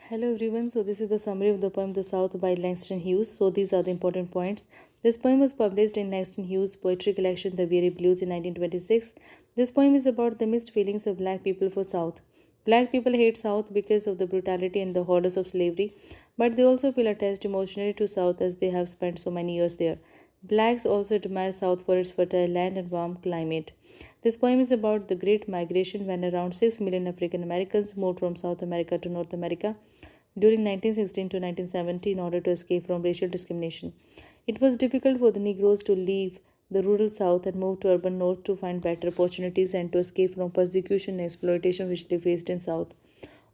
Hello everyone. So this is the summary of the poem The South by Langston Hughes. So these are the important points. This poem was published in Langston Hughes' poetry collection The Weary Blues in 1926. This poem is about the mixed feelings of black people for South. Black people hate South because of the brutality and the horrors of slavery, but they also feel attached emotionally to South as they have spent so many years there. Blacks also admire South for its fertile land and warm climate. This poem is about the Great Migration when around 6 million African Americans moved from South America to North America during 1916 to 1970 in order to escape from racial discrimination. It was difficult for the Negroes to leave the rural South and move to urban North to find better opportunities and to escape from persecution and exploitation which they faced in South.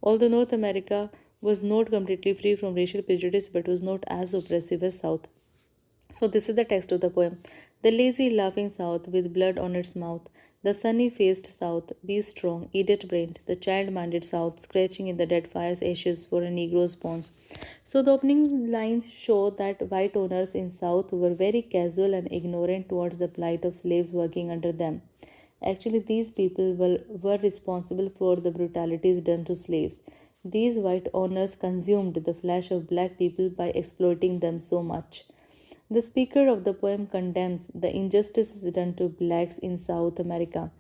Although North America was not completely free from racial prejudice but was not as oppressive as South. So, this is the text of the poem. The lazy, laughing South with blood on its mouth. The sunny faced South, be strong, idiot brained. The child minded South, scratching in the dead fire's ashes for a Negro's bones. So, the opening lines show that white owners in South were very casual and ignorant towards the plight of slaves working under them. Actually, these people were responsible for the brutalities done to slaves. These white owners consumed the flesh of black people by exploiting them so much. The speaker of the poem condemns the injustices done to blacks in South America,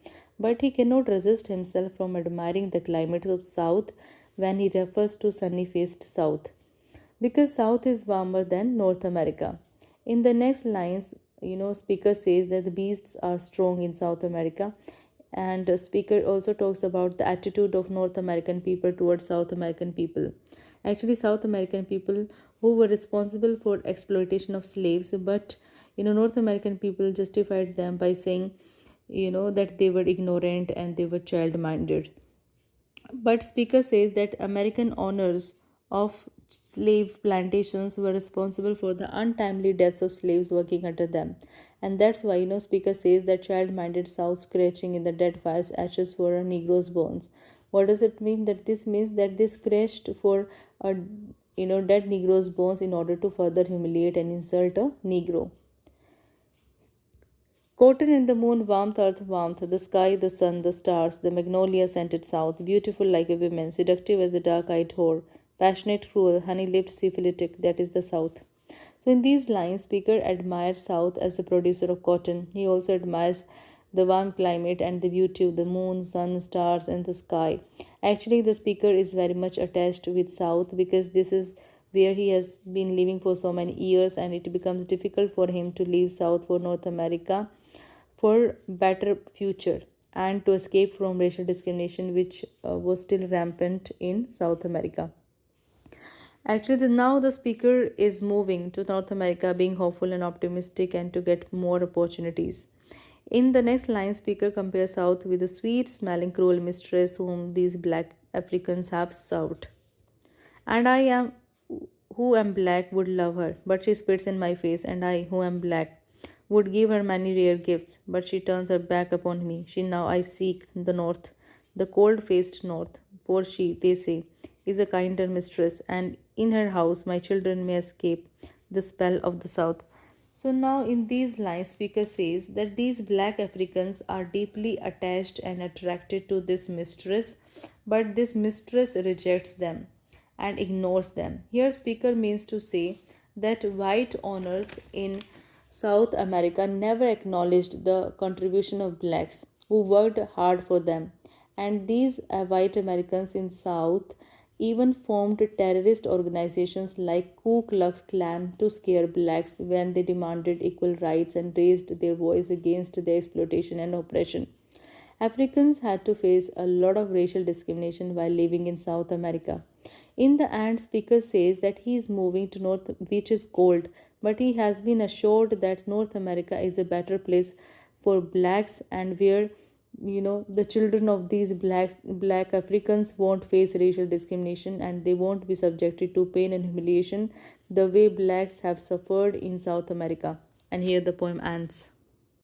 but he cannot resist himself from admiring the climate of South when he refers to sunny faced South, because South is warmer than North America. In the next lines, speaker says that the beasts are strong in South America, and speaker also talks about the attitude of North American people towards South American people. Actually, South American people who were responsible for exploitation of slaves, but North American people justified them by saying that they were ignorant and they were child minded. But speaker says that American owners of slave plantations were responsible for the untimely deaths of slaves working under them. And that's why, speaker says that child-minded South scratching in the dead fire's ashes for a Negro's bones. What does it mean? That this means that they scratched for a dead Negro's bones in order to further humiliate and insult a Negro. Cotton in the moon, warmth, earth warmth, the sky, the sun, the stars, the magnolia scented south, beautiful like a woman, seductive as a dark eyed whore, passionate, cruel, honey lipped, syphilitic, that is the south. So, in these lines, speaker admires South as a producer of cotton. He also admires the warm climate and the beauty of the moon, sun, stars, and the sky. Actually, the speaker is very much attached with South because this is where he has been living for so many years, and it becomes difficult for him to leave South for North America for better future and to escape from racial discrimination which was still rampant in South America. Actually, now the speaker is moving to North America, being hopeful and optimistic, and to get more opportunities. In the next line, speaker compares South with the sweet smelling cruel mistress whom these black Africans have served. And I am who am black would love her, but she spits in my face, and I, who am black, would give her many rare gifts, but she turns her back upon me. She now I seek the north, the cold faced north, for she, they say, is a kinder mistress, and in her house my children may escape the spell of the south. So now in these lines, speaker says that these black Africans are deeply attached and attracted to this mistress, but this mistress rejects them and ignores them. Here, speaker means to say that white owners in South America never acknowledged the contribution of blacks who worked hard for them, and these white Americans in South even formed terrorist organizations like Ku Klux Klan to scare blacks when they demanded equal rights and raised their voice against their exploitation and oppression. Africans had to face a lot of racial discrimination while living in South America. In the end, speaker says that he is moving to North, which is cold, but he has been assured that North America is a better place for blacks and where the children of these black Africans won't face racial discrimination and they won't be subjected to pain and humiliation the way blacks have suffered in South America. And here the poem ends.